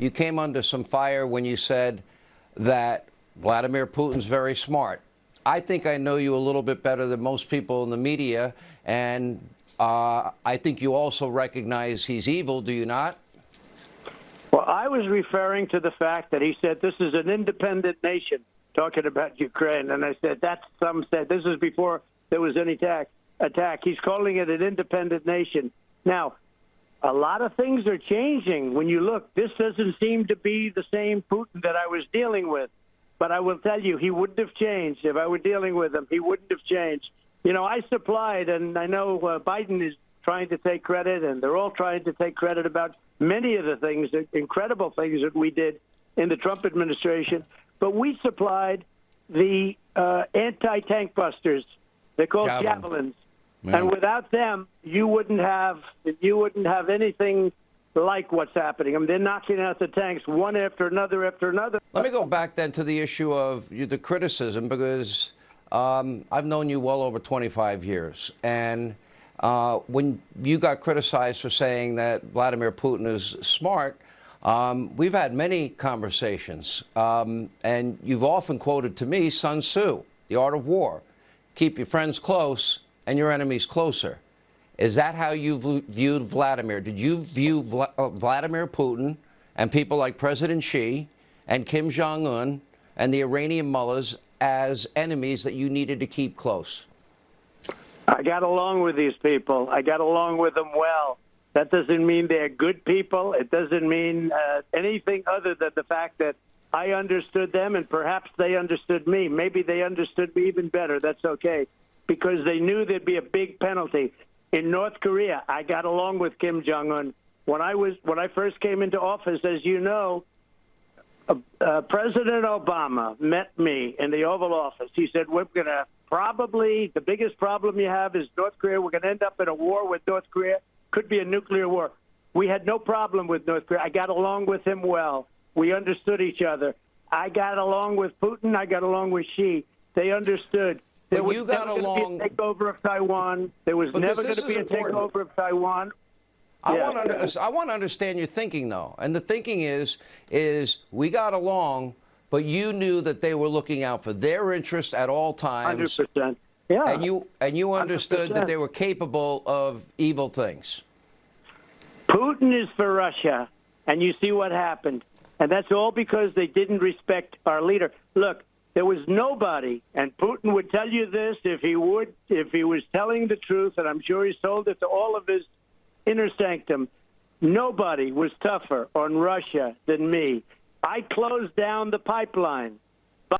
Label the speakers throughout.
Speaker 1: you came under some fire when you said that Vladimir Putin's very smart. I think I know you a little bit better than most people in the media, and I think you also recognize he's evil, do you not?
Speaker 2: Well, I was referring to the fact that he said this is an independent nation, talking about Ukraine, and I said some said this is before there was any attack. He's calling it an independent nation. Now, a lot of things are changing. When you look, this doesn't seem to be the same Putin that I was dealing with. But I will tell you, he wouldn't have changed if I were dealing with him. He wouldn't have changed. You know, I supplied, and I know Biden is trying to take credit, and they're all trying to take credit about many of the things, the incredible things that we did in the Trump administration. But we supplied the anti-tank busters. They're called javelins. Yeah. And without them, you wouldn't have anything like what's happening. I mean, they're knocking out the tanks one after another after another.
Speaker 1: Let me go back then to the issue of the criticism, because I've known you well over 25 years. And when you got criticized for saying that Vladimir Putin is smart, we've had many conversations. And you've often quoted to me Sun Tzu, The Art of War. Keep your friends close and your enemies closer. Is that how you viewed Vladimir? Did you view Vladimir Putin and people like President Xi and Kim Jong-un and the Iranian mullahs as enemies that you needed to keep close?
Speaker 2: I got along with these people. I got along with them well. That doesn't mean they're good people. It doesn't mean anything other than the fact that I understood them and perhaps they understood me. Maybe they understood me even better. That's okay, because they knew there'd be a big penalty. In North Korea, I got along with Kim Jong-un. When I first came into office, as you know, President Obama met me in the Oval Office. He said, we're going to the biggest problem you have is North Korea. We're going to end up in a war with North Korea. Could be a nuclear war. We had no problem with North Korea. I got along with him well. We understood each other. I got along with Putin. I got along with Xi. They understood. There was never going to be a takeover of Taiwan. There was never going to be a takeover of Taiwan.
Speaker 1: I want to understand your thinking, though. And the thinking is we got along, but you knew that they were looking out for their interests at all times.
Speaker 2: 100%. Yeah.
Speaker 1: And you understood 100%. That they were capable of evil things.
Speaker 2: Putin is for Russia, and you see what happened. And that's all because they didn't respect our leader. Look, there was nobody, and Putin would tell you this if he was telling the truth, and I'm sure he's told it to all of his inner sanctum. Nobody was tougher on Russia than me. I closed down the pipeline.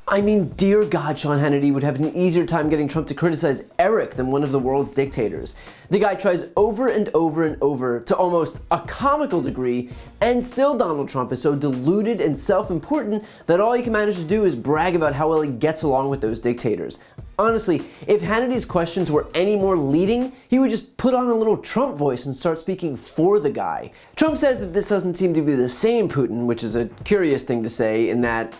Speaker 3: I mean, dear God, Sean Hannity would have an easier time getting Trump to criticize Eric than one of the world's dictators. The guy tries over and over and over to almost a comical degree, and still Donald Trump is so deluded and self-important that all he can manage to do is brag about how well he gets along with those dictators. Honestly, if Hannity's questions were any more leading, he would just put on a little Trump voice and start speaking for the guy. Trump says that this doesn't seem to be the same Putin, which is a curious thing to say in that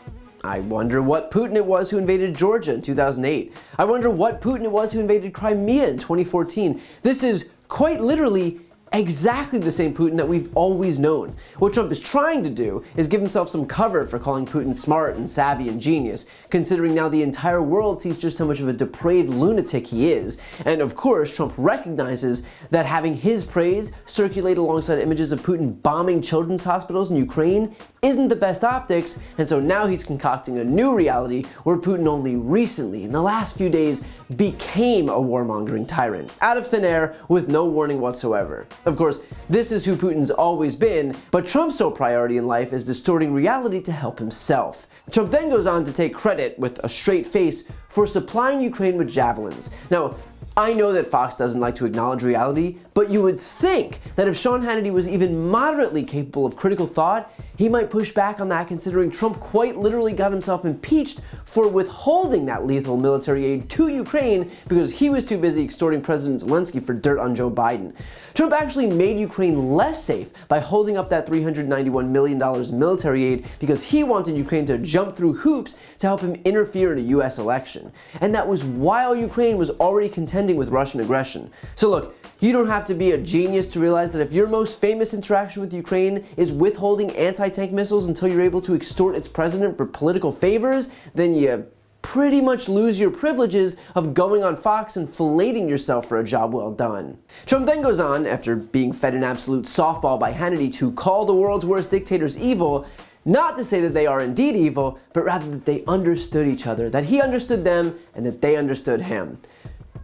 Speaker 3: I wonder what Putin it was who invaded Georgia in 2008. I wonder what Putin it was who invaded Crimea in 2014. This is quite literally exactly the same Putin that we've always known. What Trump is trying to do is give himself some cover for calling Putin smart and savvy and genius, considering now the entire world sees just how much of a depraved lunatic he is. And of course, Trump recognizes that having his praise circulate alongside images of Putin bombing children's hospitals in Ukraine isn't the best optics, and so now he's concocting a new reality where Putin only recently, in the last few days, became a warmongering tyrant, out of thin air with no warning whatsoever. Of course, this is who Putin's always been, but Trump's sole priority in life is distorting reality to help himself. Trump then goes on to take credit, with a straight face, for supplying Ukraine with javelins. Now, I know that Fox doesn't like to acknowledge reality, but you would think that if Sean Hannity was even moderately capable of critical thought, he might push back on that, considering Trump quite literally got himself impeached for withholding that lethal military aid to Ukraine because he was too busy extorting President Zelensky for dirt on Joe Biden. Trump actually made Ukraine less safe by holding up that $391 million military aid because he wanted Ukraine to jump through hoops to help him interfere in a US election. And that was while Ukraine was already contending with Russian aggression. So look, You don't have to be a genius to realize that if your most famous interaction with Ukraine is withholding anti-tank missiles until you're able to extort its president for political favors, then you pretty much lose your privileges of going on Fox and filleting yourself for a job well done. Trump then goes on, after being fed an absolute softball by Hannity, to call the world's worst dictators evil, not to say that they are indeed evil, but rather that they understood each other, that he understood them and that they understood him.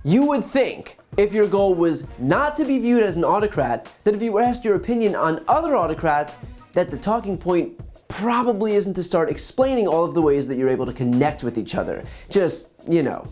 Speaker 3: You would think, if your goal was not to be viewed as an autocrat, that if you were asked your opinion on other autocrats, that the talking point probably isn't to start explaining all of the ways that you're able to connect with each other. Just, you know,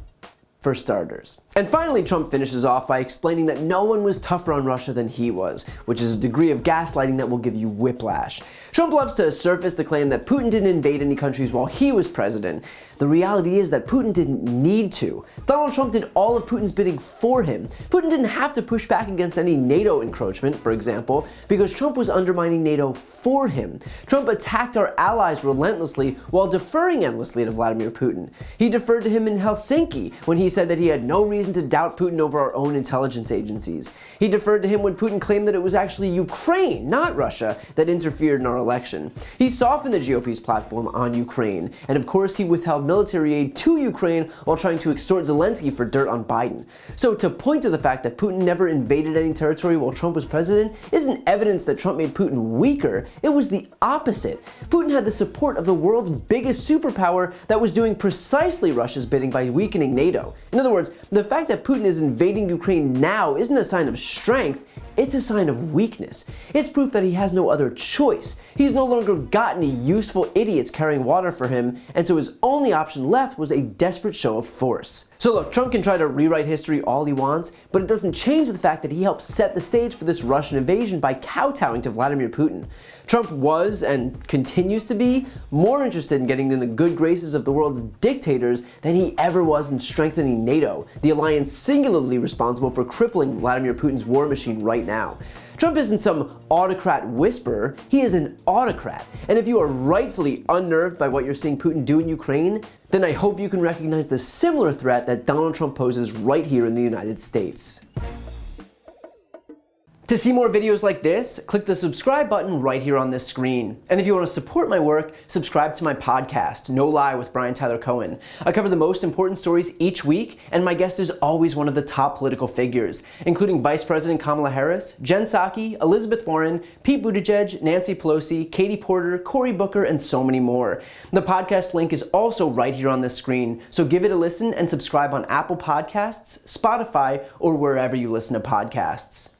Speaker 3: for starters. And finally, Trump finishes off by explaining that no one was tougher on Russia than he was, which is a degree of gaslighting that will give you whiplash. Trump loves to surface the claim that Putin didn't invade any countries while he was president. The reality is that Putin didn't need to. Donald Trump did all of Putin's bidding for him. Putin didn't have to push back against any NATO encroachment, for example, because Trump was undermining NATO for him. Trump attacked our allies relentlessly while deferring endlessly to Vladimir Putin. He deferred to him in Helsinki when he said that he had no reason to doubt Putin over our own intelligence agencies. He deferred to him when Putin claimed that it was actually Ukraine, not Russia, that interfered in our election. He softened the GOP's platform on Ukraine, and of course he withheld military aid to Ukraine while trying to extort Zelensky for dirt on Biden. So to point to the fact that Putin never invaded any territory while Trump was president isn't evidence that Trump made Putin weaker, it was the opposite. Putin had the support of the world's biggest superpower that was doing precisely Russia's bidding by weakening NATO. In other words, the fact that Putin is invading Ukraine now isn't a sign of strength, it's a sign of weakness. It's proof that he has no other choice. He's no longer got any useful idiots carrying water for him, and so his only option left was a desperate show of force. So look, Trump can try to rewrite history all he wants, but it doesn't change the fact that he helped set the stage for this Russian invasion by kowtowing to Vladimir Putin. Trump was, and continues to be, more interested in getting in the good graces of the world's dictators than he ever was in strengthening NATO, the alliance singularly responsible for crippling Vladimir Putin's war machine right now. Trump isn't some autocrat whisperer, he is an autocrat. And if you are rightfully unnerved by what you're seeing Putin do in Ukraine, then I hope you can recognize the similar threat that Donald Trump poses right here in the United States. To see more videos like this, click the subscribe button right here on this screen. And if you want to support my work, subscribe to my podcast, No Lie with Brian Tyler Cohen. I cover the most important stories each week, and my guest is always one of the top political figures, including Vice President Kamala Harris, Jen Psaki, Elizabeth Warren, Pete Buttigieg, Nancy Pelosi, Katie Porter, Cory Booker, and so many more. The podcast link is also right here on this screen, so give it a listen and subscribe on Apple Podcasts, Spotify, or wherever you listen to podcasts.